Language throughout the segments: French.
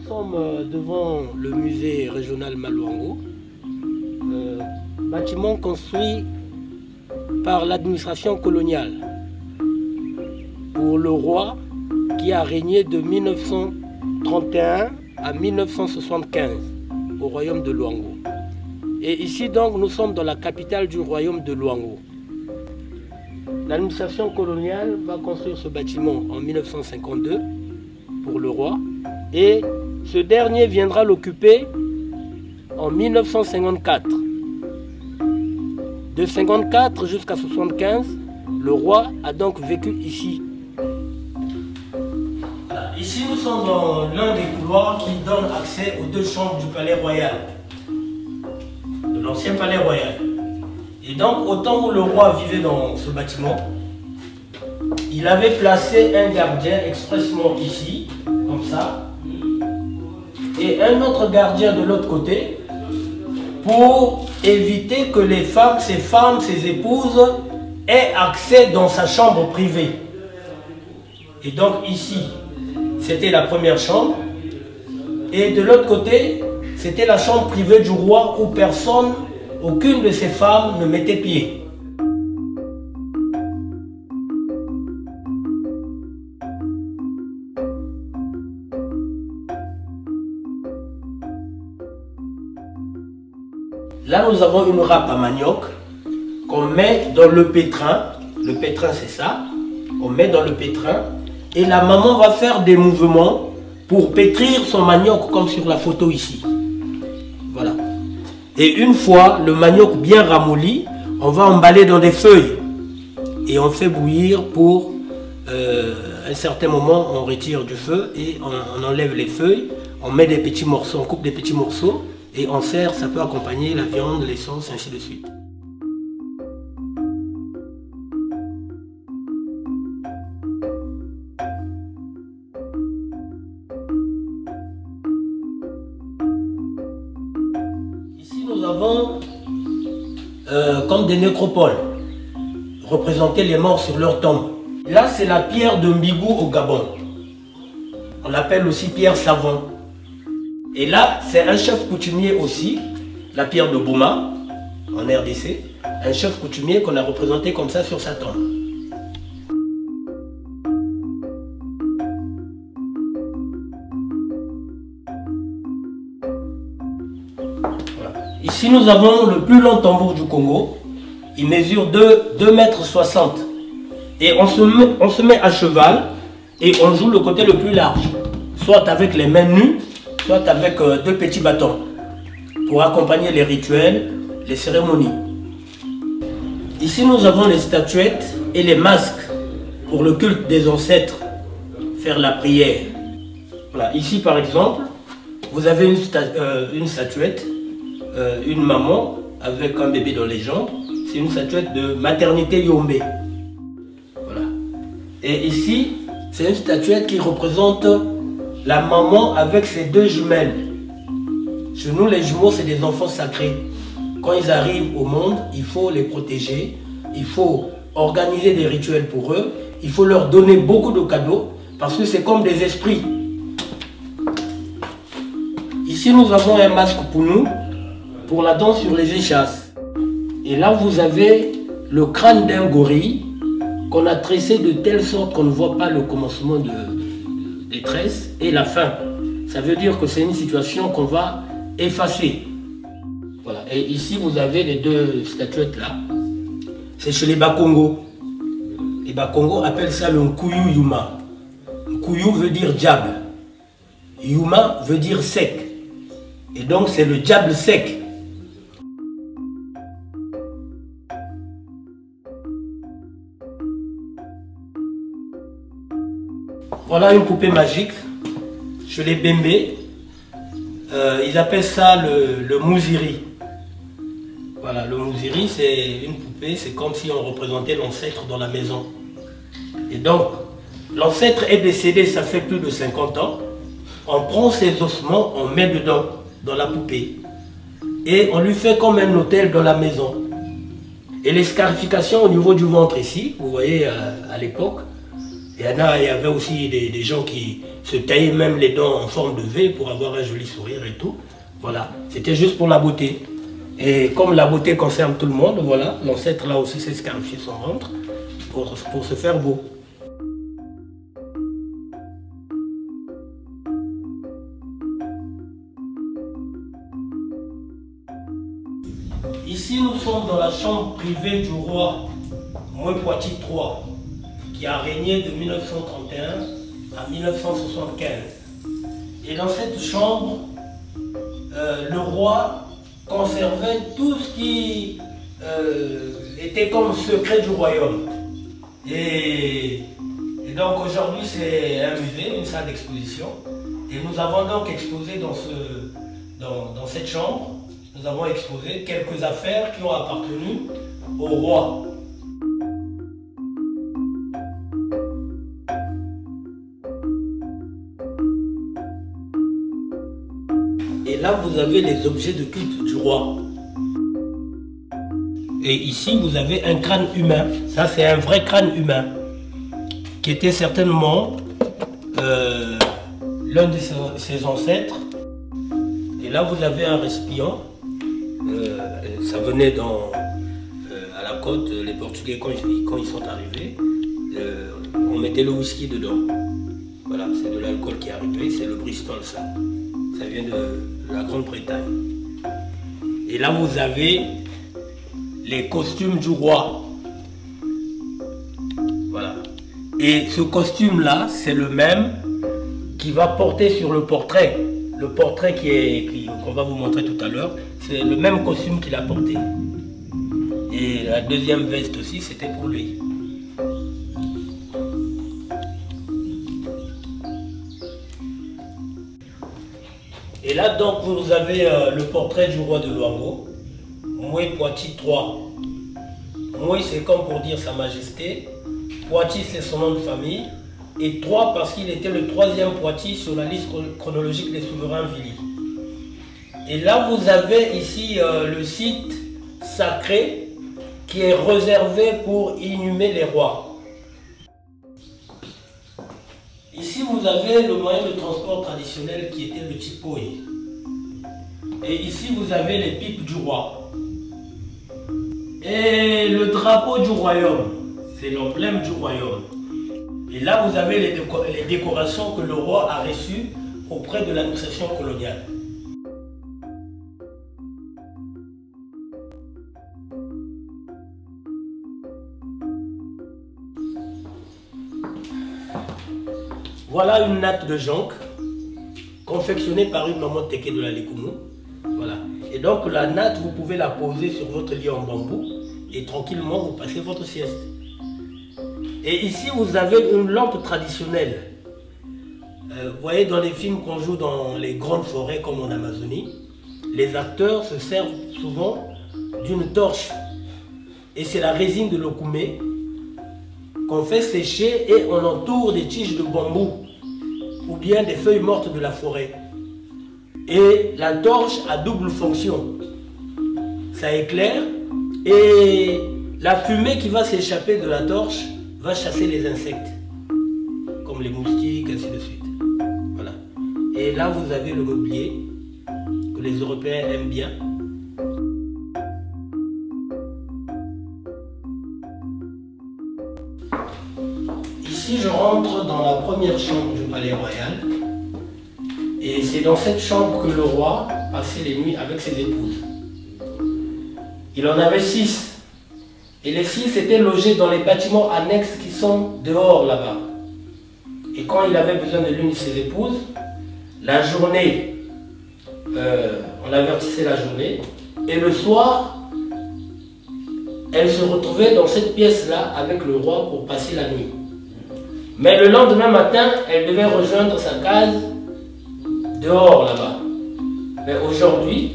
sommes devant le musée régional Maluango, bâtiment construit par l'administration coloniale pour le roi qui a régné de 1931 à 1975 au royaume de Luango. Et ici donc nous sommes dans la capitale du royaume de Luango. L'administration coloniale va construire ce bâtiment en 1952 pour le roi et ce dernier viendra l'occuper en 1954. De 54 jusqu'à 75, le roi a donc vécu ici. Voilà. Ici nous sommes dans l'un des couloirs qui donne accès aux deux chambres du palais royal, de l'ancien palais royal. Et donc, au temps où le roi vivait dans ce bâtiment, il avait placé un gardien expressément ici, comme ça, et un autre gardien de l'autre côté, pour éviter que les femmes, ses épouses, aient accès dans sa chambre privée. Et donc ici, c'était la première chambre, et de l'autre côté, c'était la chambre privée du roi où personne, aucune de ces femmes ne mettait pied. Là, nous avons une râpe à manioc qu'on met dans le pétrin. Le pétrin, c'est ça. On met dans le pétrin. Et la maman va faire des mouvements pour pétrir son manioc, comme sur la photo ici. Voilà. Et une fois le manioc bien ramolli, on va emballer dans des feuilles. Et on fait bouillir pour un certain moment, on retire du feu et on enlève les feuilles. On met des petits morceaux, on coupe des petits morceaux. Et on sert, ça peut accompagner la viande, les sauces, ainsi de suite. Ici, nous avons comme des nécropoles, représenter les morts sur leur tombe. Là, c'est la pierre de Mbigou au Gabon. On l'appelle aussi pierre savon. Et là, c'est un chef coutumier aussi, la pierre de Bouma, en RDC, un chef coutumier qu'on a représenté comme ça sur sa tombe. Voilà. Ici, nous avons le plus long tambour du Congo. Il mesure 2,60 m. Et on se met à cheval et on joue le côté le plus large, soit avec les mains nues, soit avec deux petits bâtons pour accompagner les rituels, les cérémonies. Ici, nous avons les statuettes et les masques pour le culte des ancêtres, faire la prière. Voilà. Ici, par exemple, vous avez une statuette, une maman avec un bébé dans les jambes. C'est une statuette de maternité Yombé. Voilà. Et ici, c'est une statuette qui représente la maman avec ses deux jumelles. Chez nous, les jumeaux, c'est des enfants sacrés. Quand ils arrivent au monde, il faut les protéger. Il faut organiser des rituels pour eux. Il faut leur donner beaucoup de cadeaux parce que c'est comme des esprits. Ici, nous avons un masque pour nous, pour la danse sur les échasses. Et là, vous avez le crâne d'un gorille qu'on a tressé de telle sorte qu'on ne voit pas le commencement des tresses et la fin. Ça veut dire que c'est une situation qu'on va effacer. Voilà. Et ici, vous avez les deux statuettes là. C'est chez les Bakongo. Les Bakongo appellent ça le Nkuyu Yuma. Nkuyu veut dire diable. Yuma veut dire sec. Et donc, c'est le diable sec. Voilà une poupée magique chez les Bembé. Ils appellent ça le Mouziri. Voilà, le Mouziri, c'est une poupée, c'est comme si on représentait l'ancêtre dans la maison. Et donc, l'ancêtre est décédé, ça fait plus de 50 ans. On prend ses ossements, on met dedans, dans la poupée. Et on lui fait comme un hôtel dans la maison. Et les scarifications au niveau du ventre ici, vous voyez à l'époque, Il y avait aussi des gens qui se taillaient même les dents en forme de V pour avoir un joli sourire et tout. Voilà, c'était juste pour la beauté. Et comme la beauté concerne tout le monde, voilà, l'ancêtre là aussi s'est scarifié son ventre pour se faire beau. Ici, nous sommes dans la chambre privée du roi Moué-Poitiers III, qui a régné de 1931 à 1975. Et dans cette chambre, le roi conservait tout ce qui était comme secret du royaume. Et donc aujourd'hui, c'est un musée, une salle d'exposition. Et nous avons donc exposé dans cette chambre, nous avons exposé quelques affaires qui ont appartenu au roi. Et là, vous avez les objets de culte du roi. Et ici, vous avez un crâne humain. Ça, c'est un vrai crâne humain, qui était certainement l'un de ses ancêtres. Et là, vous avez un récipient. Ça venait à la côte, les Portugais, quand ils sont arrivés, on mettait le whisky dedans. Voilà, c'est de l'alcool qui est arrivé, c'est le Bristol, ça. Ça vient de la Grande-Bretagne. Et là, vous avez les costumes du roi. Voilà. Et ce costume-là, c'est le même qui va porter sur le portrait. Le portrait qu'on va vous montrer tout à l'heure, c'est le même costume qu'il a porté. Et la deuxième veste aussi, c'était pour lui. Et là, donc, vous avez le portrait du roi de Luango, Moué-Poitiers III. Moué, c'est comme pour dire Sa Majesté. Poitiers, c'est son nom de famille. Et III parce qu'il était le troisième Poitiers sur la liste chronologique des souverains Vili. Et là, vous avez ici le site sacré qui est réservé pour inhumer les rois. Ici, vous avez le moyen de transport traditionnel qui était le tipoy. Et ici, vous avez les pipes du roi. Et le drapeau du royaume, c'est l'emblème du royaume. Et là, vous avez les décorations que le roi a reçues auprès de l'administration coloniale. Voilà une natte de jonc confectionnée par une maman teke de la Likoumou. Voilà. Et donc la natte, vous pouvez la poser sur votre lit en bambou et tranquillement vous passez votre sieste. Et ici vous avez une lampe traditionnelle. Vous voyez dans les films qu'on joue dans les grandes forêts comme en Amazonie, les acteurs se servent souvent d'une torche. Et c'est la résine de l'okoumé qu'on fait sécher et on entoure des tiges de bambou ou bien des feuilles mortes de la forêt. Et la torche a double fonction. Ça éclaire et la fumée qui va s'échapper de la torche va chasser les insectes, comme les moustiques, ainsi de suite. Voilà. Et là, vous avez le mobilier que les Européens aiment bien. Ici, je rentre dans la première chambre du palais royal. Et c'est dans cette chambre que le roi passait les nuits avec ses épouses. Il en avait 6. Et les 6 étaient logés dans les bâtiments annexes qui sont dehors là-bas. Et quand il avait besoin de l'une de ses épouses, la journée, on avertissait la journée. Et le soir, elle se retrouvait dans cette pièce-là avec le roi pour passer la nuit. Mais le lendemain matin, elle devait rejoindre sa case dehors là-bas. Mais aujourd'hui,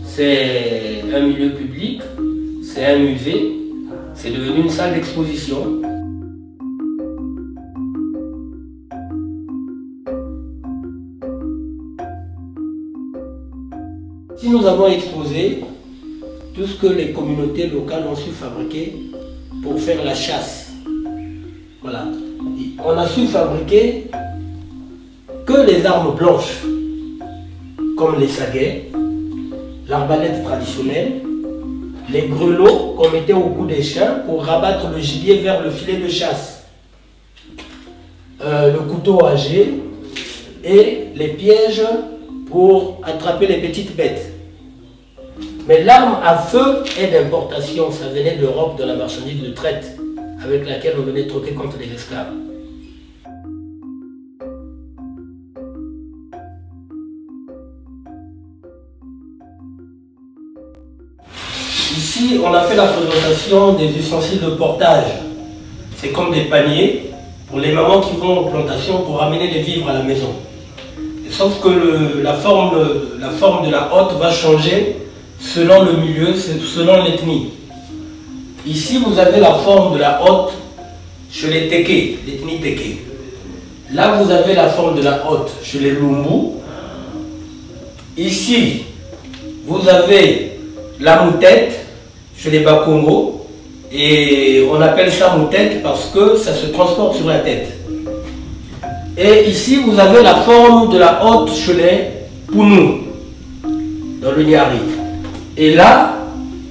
c'est un milieu public, c'est un musée, c'est devenu une salle d'exposition. Si nous avons exposé tout ce que les communautés locales ont su fabriquer pour faire la chasse. Voilà. on a su fabriquer que les armes blanches, comme les saguets, l'arbalète traditionnelle, les grelots qu'on mettait au cou des chiens pour rabattre le gibier vers le filet de chasse, le couteau âgé et les pièges pour attraper les petites bêtes. Mais l'arme à feu est d'importation, ça venait d'Europe, de la marchandise de traite avec laquelle on venait troquer contre les esclaves. Ici, on a fait la présentation des ustensiles de portage. C'est comme des paniers pour les mamans qui vont en plantation pour ramener les vivres à la maison. Sauf que la forme de la hotte va changer selon le milieu, selon l'ethnie. Ici, vous avez la forme de la hotte chez les Teke, l'ethnie Teke. Là, vous avez la forme de la hotte chez les Lumbu. Ici, vous avez la moutette chez les Bakongo. Et on appelle ça moutette parce que ça se transporte sur la tête. Et ici, vous avez la forme de la hotte chez les Pounou, dans le Niari. Et là,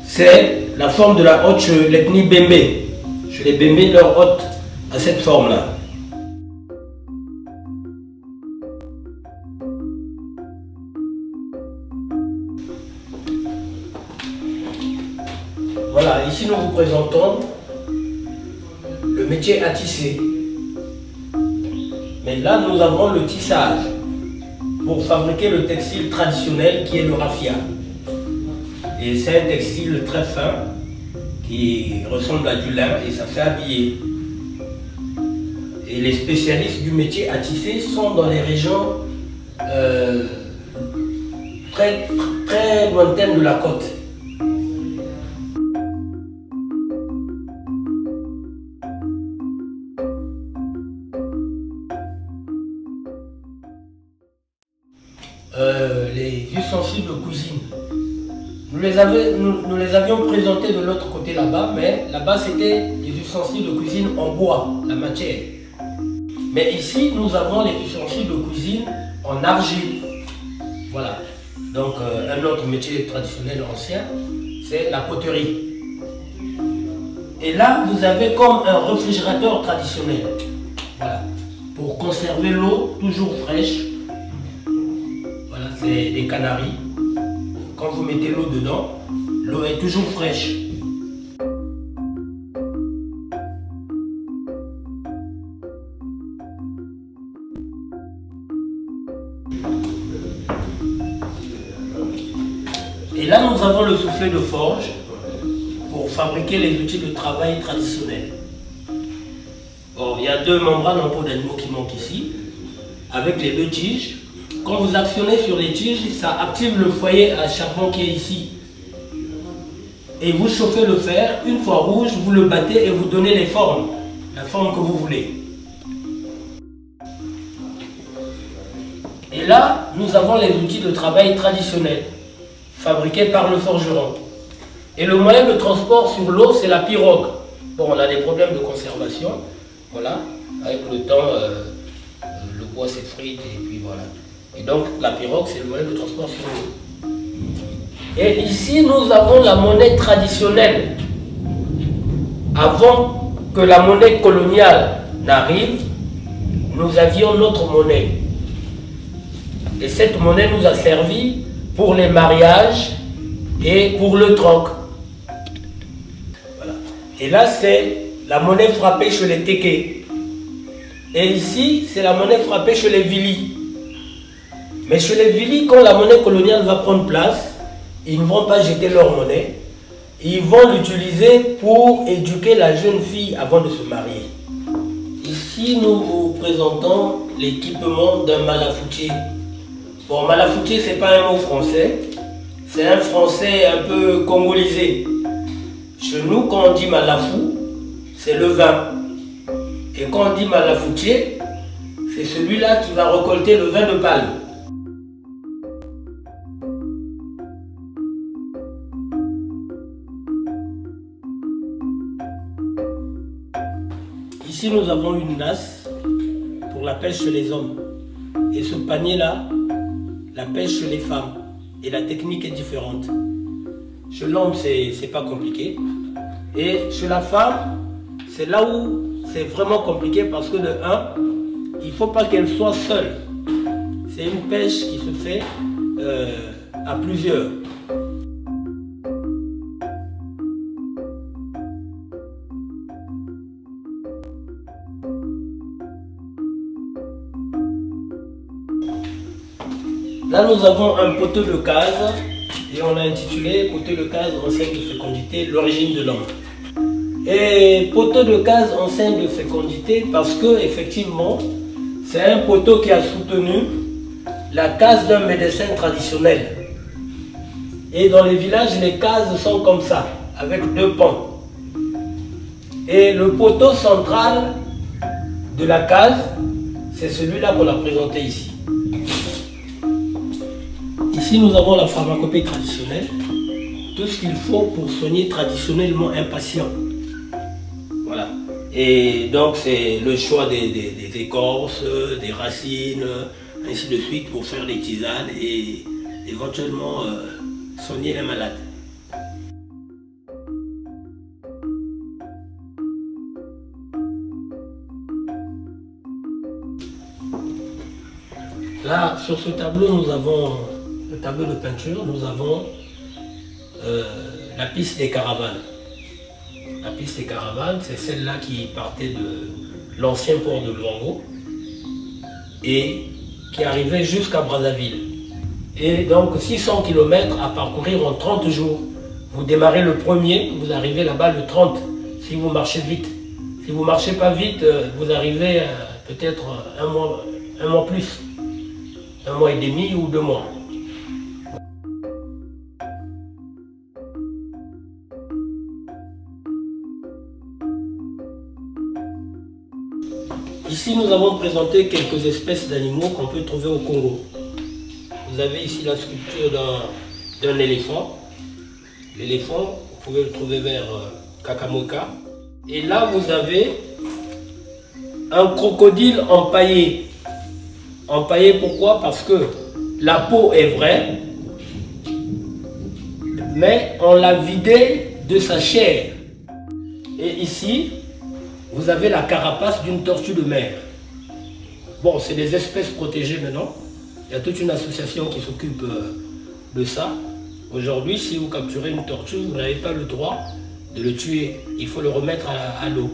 c'est la forme de la hotte chez l'ethnie Bembe. Chez les Bembe, leur hotte a cette forme-là. Voilà, ici nous vous présentons le métier à tisser. Mais là, nous avons le tissage pour fabriquer le textile traditionnel qui est le raffia. Et c'est un textile très fin qui ressemble à du lin et ça fait habiller. Et les spécialistes du métier à tisser sont dans les régions très lointaines de la côte. Les ustensiles de cuisine. Nous les avions présentés de l'autre côté là-bas, mais là-bas c'était des ustensiles de cuisine en bois, la matière. Mais ici, nous avons les ustensiles de cuisine en argile. Voilà. Donc un autre métier traditionnel ancien, c'est la poterie. Et là, vous avez comme un réfrigérateur traditionnel. Voilà. Pour conserver l'eau toujours fraîche. C'est des canaries. Quand vous mettez l'eau dedans, l'eau est toujours fraîche. Et là, nous avons le soufflet de forge pour fabriquer les outils de travail traditionnels. Bon, il y a deux membranes en peau d'animaux qui manquent ici, avec les deux tiges. Quand vous actionnez sur les tiges, ça active le foyer à charbon qui est ici. Et vous chauffez le fer, une fois rouge, vous le battez et vous donnez les formes, la forme que vous voulez. Et là, nous avons les outils de travail traditionnels, fabriqués par le forgeron. Et le moyen de transport sur l'eau, c'est la pirogue. Bon, on a des problèmes de conservation, voilà, avec le temps, le bois s'effrite et puis voilà. Et donc la pirogue, c'est le moyen de transport sur l'eau. Et ici, nous avons la monnaie traditionnelle. Avant que la monnaie coloniale n'arrive, nous avions notre monnaie. Et cette monnaie nous a servi pour les mariages et pour le troc. Voilà. Et là, c'est la monnaie frappée chez les Teke. Et ici, c'est la monnaie frappée chez les Vili. Mais chez les Vili, quand la monnaie coloniale va prendre place, ils ne vont pas jeter leur monnaie. Ils vont l'utiliser pour éduquer la jeune fille avant de se marier. Ici, nous vous présentons l'équipement d'un malafoutier. Bon, malafoutier, ce n'est pas un mot français. C'est un français un peu congolisé. Chez nous, quand on dit malafou, c'est le vin. Et quand on dit malafoutier, c'est celui-là qui va récolter le vin de palme. Ici, nous avons une nasse pour la pêche chez les hommes. Et ce panier-là, la pêche chez les femmes. Et la technique est différente. Chez l'homme, c'est pas compliqué. Et chez la femme, c'est là où c'est vraiment compliqué parce que de un, il ne faut pas qu'elle soit seule. C'est une pêche qui se fait à plusieurs. Là, nous avons un poteau de case et on l'a intitulé poteau de case enseigne de fécondité, l'origine de l'homme. Et poteau de case enseigne de fécondité parce que effectivement, c'est un poteau qui a soutenu la case d'un médecin traditionnel. Et dans les villages, les cases sont comme ça, avec deux pans. Et le poteau central de la case, c'est celui-là qu'on a présenté ici. Ici, nous avons la pharmacopée traditionnelle, tout ce qu'il faut pour soigner traditionnellement un patient. Voilà. Et donc, c'est le choix des écorces, des racines, ainsi de suite, pour faire des tisanes et éventuellement soigner les malades. Là, sur ce tableau, nous avons le tableau de peinture, nous avons la piste des caravanes. La piste des caravanes, c'est celle-là qui partait de l'ancien port de Luango et qui arrivait jusqu'à Brazzaville. Et donc 600 km à parcourir en 30 jours. Vous démarrez le 1er, vous arrivez là-bas le 30, si vous marchez vite. Si vous ne marchez pas vite, vous arrivez peut-être un mois plus. 1 mois et demi ou 2 mois. Ici, nous avons présenté quelques espèces d'animaux qu'on peut trouver au Congo. Vous avez ici la sculpture d'un éléphant. L'éléphant, vous pouvez le trouver vers Kakamoka. Et là, vous avez un crocodile empaillé. Empaillé pourquoi? Parce que la peau est vraie, mais on l'a vidé de sa chair. Et ici, vous avez la carapace d'une tortue de mer. Bon, c'est des espèces protégées maintenant. Il y a toute une association qui s'occupe de ça. Aujourd'hui, si vous capturez une tortue, vous n'avez pas le droit de le tuer. Il faut le remettre à l'eau.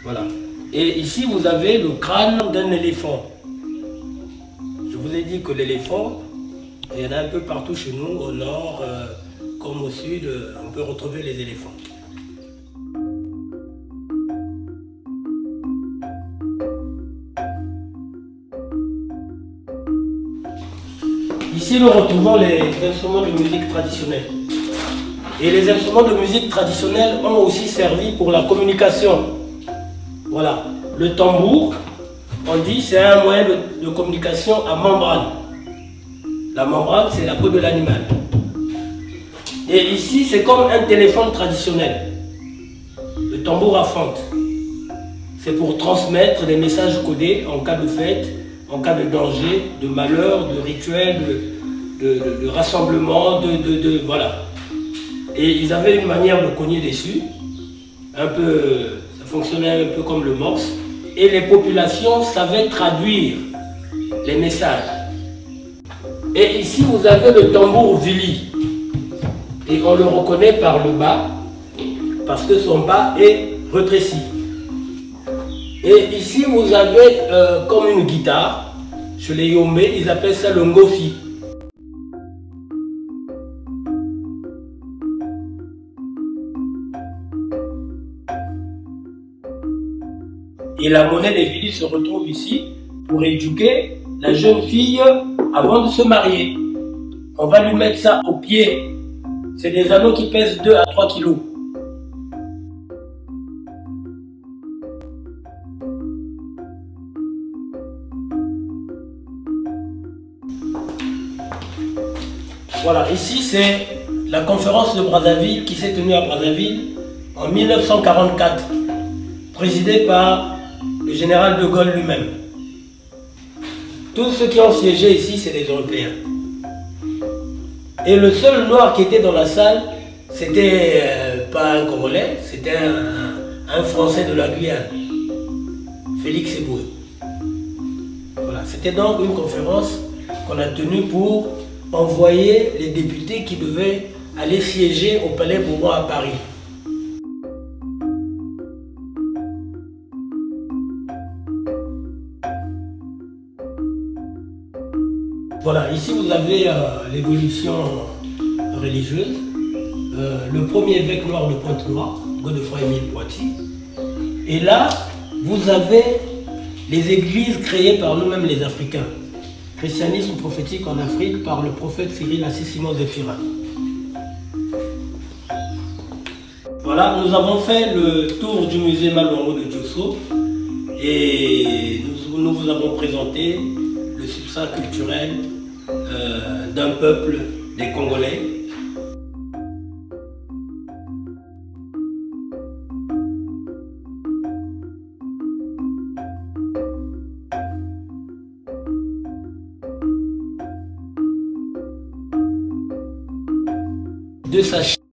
Voilà. Et ici, vous avez le crâne d'un éléphant. Je vous ai dit que l'éléphant, il y en a un peu partout chez nous, au nord comme au sud, on peut retrouver les éléphants. Ici, nous retrouvons les instruments de musique traditionnels. Et les instruments de musique traditionnels ont aussi servi pour la communication. Voilà. Le tambour, on dit, c'est un moyen de communication à membrane. La membrane, c'est la peau de l'animal. Et ici, c'est comme un téléphone traditionnel. Le tambour à fente. C'est pour transmettre des messages codés en cas de fête, en cas de danger, de malheur, de rituel, de rassemblement, voilà. Et ils avaient une manière de cogner dessus, un peu, ça fonctionnait un peu comme le morse, et les populations savaient traduire les messages. Et ici, vous avez le tambour vili, et on le reconnaît par le bas, parce que son bas est rétréci. Et ici, vous avez comme une guitare, chez les Yombe, ils appellent ça le ngofi. Et la monnaie des Vili se retrouve ici pour éduquer la jeune fille avant de se marier. On va lui mettre ça au pied. C'est des anneaux qui pèsent 2 à 3 kilos. Voilà, ici c'est la conférence de Brazzaville qui s'est tenue à Brazzaville en 1944, présidée par le général de Gaulle lui-même. Tous ceux qui ont siégé ici, c'est des Européens. Et le seul noir qui était dans la salle, c'était pas un Congolais, c'était un Français de la Guyane, Félix Eboué. Voilà, c'était donc une conférence qu'on a tenue pour envoyer les députés qui devaient aller siéger au Palais Bourbon à Paris. Voilà, ici vous avez l'évolution religieuse. Le premier évêque noir de Pointe-Noire, Godefroy-Émile Poitiers. Et là, vous avez les églises créées par nous-mêmes les Africains. Christianisme prophétique en Afrique par le prophète Cyril Assis Simon Zéphirin. Voilà, nous avons fait le tour du musée Malwango de Diosso et nous vous avons présenté le substrat culturel d'un peuple, des Congolais. De sa